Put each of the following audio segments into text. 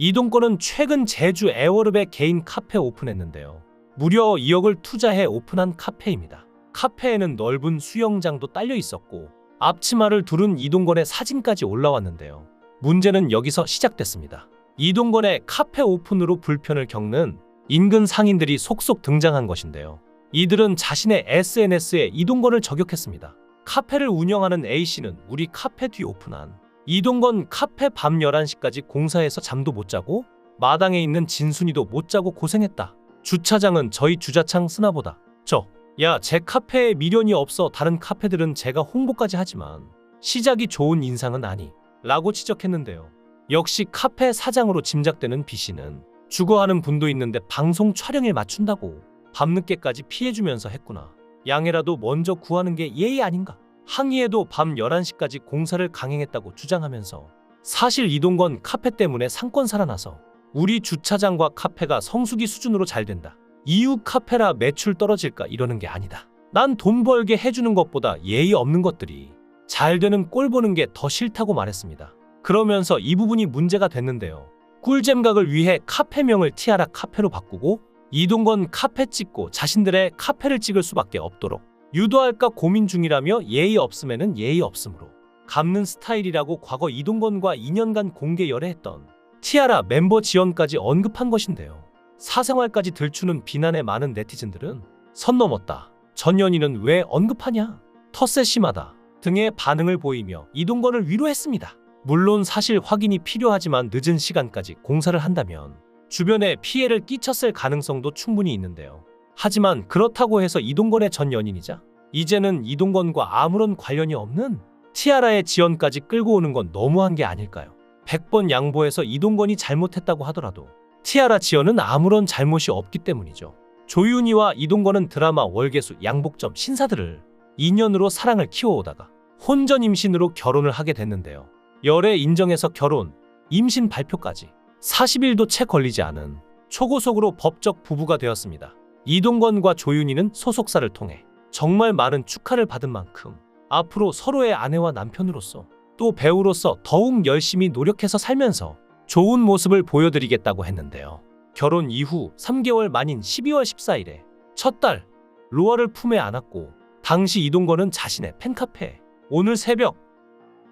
이동건은 최근 제주 애월읍에 개인 카페 오픈했는데요. 무려 2억을 투자해 오픈한 카페입니다. 카페에는 넓은 수영장도 딸려 있었고 앞치마를 두른 이동건의 사진까지 올라왔는데요. 문제는 여기서 시작됐습니다. 이동건의 카페 오픈으로 불편을 겪는 인근 상인들이 속속 등장한 것인데요. 이들은 자신의 SNS에 이동건을 저격했습니다. 카페를 운영하는 A씨는 우리 카페 뒤 오픈한 이동건 카페 밤 11시까지 공사해서 잠도 못 자고 마당에 있는 진순이도 못 자고 고생했다. 주차장은 저희 주차장 쓰나보다. 제 카페에 미련이 없어 다른 카페들은 제가 홍보까지 하지만 시작이 좋은 인상은 아니 라고 지적했는데요. 역시 카페 사장으로 짐작되는 B씨는 주거하는 분도 있는데 방송 촬영에 맞춘다고 밤늦게까지 피해주면서 했구나. 양해라도 먼저 구하는 게 예의 아닌가. 항의에도 밤 11시까지 공사를 강행했다고 주장하면서 사실 이동건 카페 때문에 상권 살아나서 우리 주차장과 카페가 성수기 수준으로 잘 된다. 이웃 카페라 매출 떨어질까 이러는 게 아니다. 난 돈 벌게 해주는 것보다 예의 없는 것들이 잘 되는 꼴 보는 게 더 싫다고 말했습니다. 그러면서 이 부분이 문제가 됐는데요. 꿀잼각을 위해 카페명을 티아라 카페로 바꾸고 이동건 카페 찍고 자신들의 카페를 찍을 수밖에 없도록 유도할까 고민 중이라며 예의 없음에는 예의 없음으로 갚는 스타일이라고 과거 이동건과 2년간 공개 열애했던 티아라 멤버 지연까지 언급한 것인데요. 사생활까지 들추는 비난에 많은 네티즌들은 선 넘었다. 전 연인은 왜 언급하냐? 텃세 심하다. 등의 반응을 보이며 이동건을 위로했습니다. 물론 사실 확인이 필요하지만 늦은 시간까지 공사를 한다면 주변에 피해를 끼쳤을 가능성도 충분히 있는데요. 하지만 그렇다고 해서 이동건의 전 연인이자 이제는 이동건과 아무런 관련이 없는 티아라의 지연까지 끌고 오는 건 너무한 게 아닐까요? 100번 양보해서 이동건이 잘못했다고 하더라도 티아라 지연은 아무런 잘못이 없기 때문이죠. 조윤희와 이동건은 드라마 월계수 양복점 신사들을 2년으로 사랑을 키워오다가 혼전 임신으로 결혼을 하게 됐는데요. 열애 인정해서 결혼, 임신 발표까지 40일도 채 걸리지 않은 초고속으로 법적 부부가 되었습니다. 이동건과 조윤희는 소속사를 통해 정말 많은 축하를 받은 만큼 앞으로 서로의 아내와 남편으로서 또 배우로서 더욱 열심히 노력해서 살면서 좋은 모습을 보여드리겠다고 했는데요. 결혼 이후 3개월 만인 12월 14일에 첫 딸 로아를 품에 안았고 당시 이동건은 자신의 팬카페에 오늘 새벽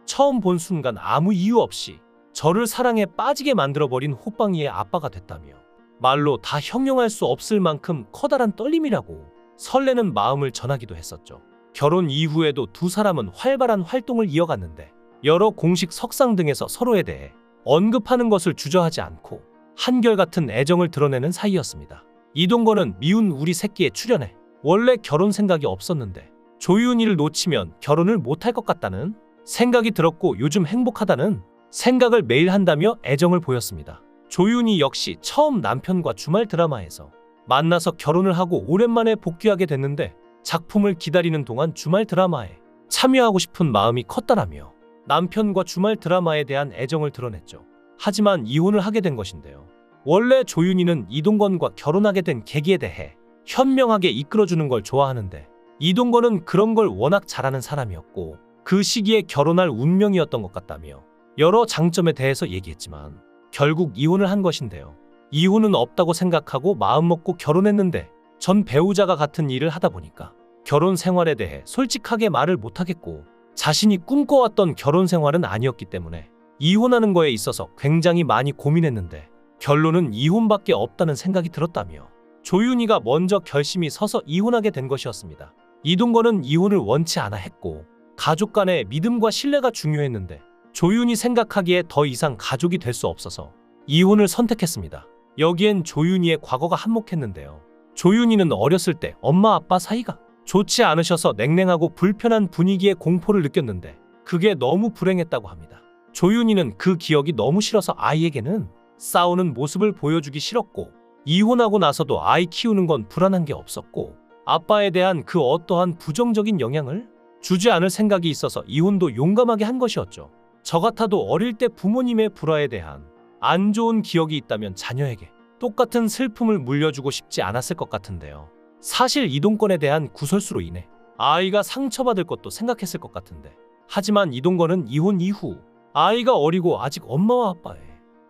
처음 본 순간 아무 이유 없이 저를 사랑에 빠지게 만들어버린 호빵이의 아빠가 됐다며 말로 다 형용할 수 없을 만큼 커다란 떨림이라고 설레는 마음을 전하기도 했었죠. 결혼 이후에도 두 사람은 활발한 활동을 이어갔는데 여러 공식 석상 등에서 서로에 대해 언급하는 것을 주저하지 않고 한결같은 애정을 드러내는 사이였습니다. 이동건은 미운 우리 새끼에 출연해 원래 결혼 생각이 없었는데 조윤희를 놓치면 결혼을 못할 것 같다는 생각이 들었고 요즘 행복하다는 생각을 매일 한다며 애정을 보였습니다. 조윤희 역시 처음 남편과 주말 드라마에서 만나서 결혼을 하고 오랜만에 복귀하게 됐는데 작품을 기다리는 동안 주말 드라마에 참여하고 싶은 마음이 컸다라며 남편과 주말 드라마에 대한 애정을 드러냈죠. 하지만 이혼을 하게 된 것인데요. 원래 조윤희는 이동건과 결혼하게 된 계기에 대해 현명하게 이끌어주는 걸 좋아하는데 이동건은 그런 걸 워낙 잘하는 사람이었고 그 시기에 결혼할 운명이었던 것 같다며 여러 장점에 대해서 얘기했지만 결국 이혼을 한 것인데요. 이혼은 없다고 생각하고 마음먹고 결혼했는데 전 배우자가 같은 일을 하다 보니까 결혼 생활에 대해 솔직하게 말을 못하겠고 자신이 꿈꿔왔던 결혼 생활은 아니었기 때문에 이혼하는 거에 있어서 굉장히 많이 고민했는데 결론은 이혼밖에 없다는 생각이 들었다며 조윤희가 먼저 결심이 서서 이혼하게 된 것이었습니다. 이동건은 이혼을 원치 않아 했고 가족 간의 믿음과 신뢰가 중요했는데 조윤희 생각하기에 더 이상 가족이 될 수 없어서 이혼을 선택했습니다. 여기엔 조윤희의 과거가 한몫했는데요. 조윤희는 어렸을 때 엄마 아빠 사이가 좋지 않으셔서 냉랭하고 불편한 분위기에 공포를 느꼈는데 그게 너무 불행했다고 합니다. 조윤희는 그 기억이 너무 싫어서 아이에게는 싸우는 모습을 보여주기 싫었고 이혼하고 나서도 아이 키우는 건 불안한 게 없었고 아빠에 대한 그 어떠한 부정적인 영향을 주지 않을 생각이 있어서 이혼도 용감하게 한 것이었죠. 저 같아도 어릴 때 부모님의 불화에 대한 안 좋은 기억이 있다면 자녀에게 똑같은 슬픔을 물려주고 싶지 않았을 것 같은데요. 사실 이동건에 대한 구설수로 인해 아이가 상처받을 것도 생각했을 것 같은데 하지만 이동건은 이혼 이후 아이가 어리고 아직 엄마와 아빠의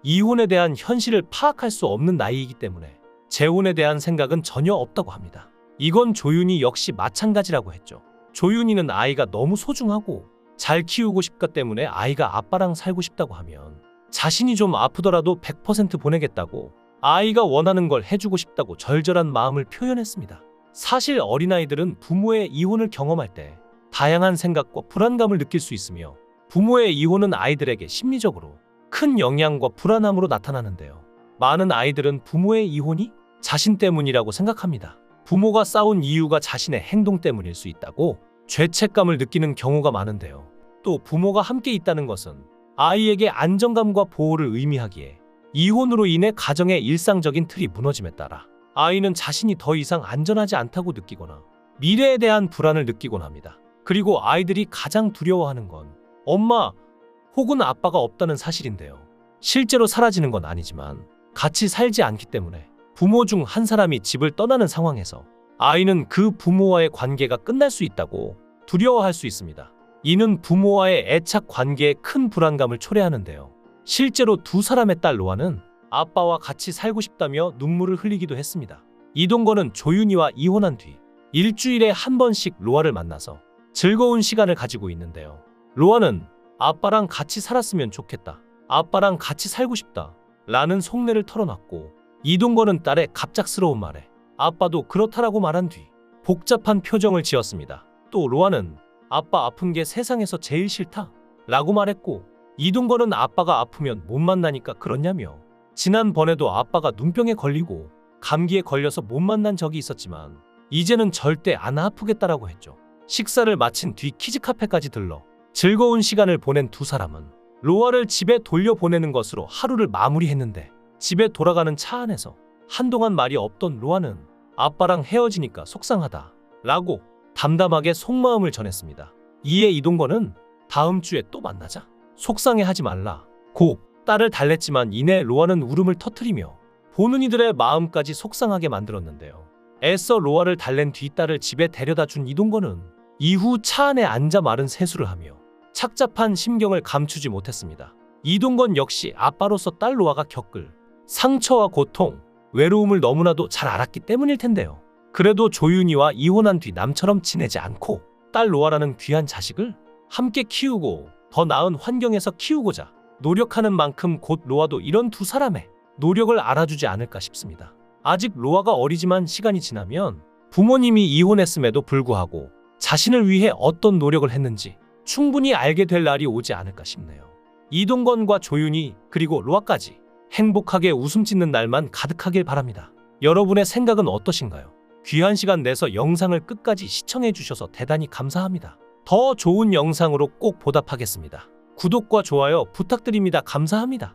이혼에 대한 현실을 파악할 수 없는 나이이기 때문에 재혼에 대한 생각은 전혀 없다고 합니다. 이건 조윤희 역시 마찬가지라고 했죠. 조윤희는 아이가 너무 소중하고 잘 키우고 싶기 때문에 아이가 아빠랑 살고 싶다고 하면 자신이 좀 아프더라도 100% 보내겠다고, 아이가 원하는 걸 해주고 싶다고 절절한 마음을 표현했습니다. 사실 어린아이들은 부모의 이혼을 경험할 때 다양한 생각과 불안감을 느낄 수 있으며, 부모의 이혼은 아이들에게 심리적으로 큰 영향과 불안함으로 나타나는데요. 많은 아이들은 부모의 이혼이 자신 때문이라고 생각합니다. 부모가 싸운 이유가 자신의 행동 때문일 수 있다고 죄책감을 느끼는 경우가 많은데요. 또 부모가 함께 있다는 것은 아이에게 안정감과 보호를 의미하기에, 이혼으로 인해 가정의 일상적인 틀이 무너짐에 따라 아이는 자신이 더 이상 안전하지 않다고 느끼거나 미래에 대한 불안을 느끼곤 합니다. 그리고 아이들이 가장 두려워하는 건 엄마 혹은 아빠가 없다는 사실인데요. 실제로 사라지는 건 아니지만 같이 살지 않기 때문에 부모 중 한 사람이 집을 떠나는 상황에서 아이는 그 부모와의 관계가 끝날 수 있다고 두려워할 수 있습니다. 이는 부모와의 애착 관계에 큰 불안감을 초래하는데요. 실제로 두 사람의 딸 로아는 아빠와 같이 살고 싶다며 눈물을 흘리기도 했습니다. 이동건은 조윤희와 이혼한 뒤 일주일에 한 번씩 로아를 만나서 즐거운 시간을 가지고 있는데요. 로아는 아빠랑 같이 살았으면 좋겠다, 아빠랑 같이 살고 싶다 라는 속내를 털어놨고, 이동건은 딸의 갑작스러운 말에 아빠도 그렇다라고 말한 뒤 복잡한 표정을 지었습니다. 또 로아는 아빠 아픈 게 세상에서 제일 싫다 라고 말했고, 이동건은 아빠가 아프면 못 만나니까 그렇냐며, 지난번에도 아빠가 눈병에 걸리고 감기에 걸려서 못 만난 적이 있었지만 이제는 절대 안 아프겠다라고 했죠. 식사를 마친 뒤 키즈카페까지 들러 즐거운 시간을 보낸 두 사람은 로아를 집에 돌려보내는 것으로 하루를 마무리했는데, 집에 돌아가는 차 안에서 한동안 말이 없던 로아는 아빠랑 헤어지니까 속상하다 라고 담담하게 속마음을 전했습니다. 이에 이동건은 다음 주에 또 만나자, 속상해하지 말라 고 딸을 달랬지만 이내 로아는 울음을 터뜨리며 보는 이들의 마음까지 속상하게 만들었는데요. 애써 로아를 달랜 뒤 딸을 집에 데려다 준 이동건은 이후 차 안에 앉아 마른 세수를 하며 착잡한 심경을 감추지 못했습니다. 이동건 역시 아빠로서 딸 로아가 겪을 상처와 고통, 외로움을 너무나도 잘 알았기 때문일 텐데요. 그래도 조윤희와 이혼한 뒤 남처럼 지내지 않고 딸 로아라는 귀한 자식을 함께 키우고 더 나은 환경에서 키우고자 노력하는 만큼 곧 로아도 이런 두 사람의 노력을 알아주지 않을까 싶습니다. 아직 로아가 어리지만 시간이 지나면 부모님이 이혼했음에도 불구하고 자신을 위해 어떤 노력을 했는지 충분히 알게 될 날이 오지 않을까 싶네요. 이동건과 조윤희 그리고 로아까지 행복하게 웃음 짓는 날만 가득하길 바랍니다. 여러분의 생각은 어떠신가요? 귀한 시간 내서 영상을 끝까지 시청해 주셔서 대단히 감사합니다. 더 좋은 영상으로 꼭 보답하겠습니다. 구독과 좋아요 부탁드립니다. 감사합니다.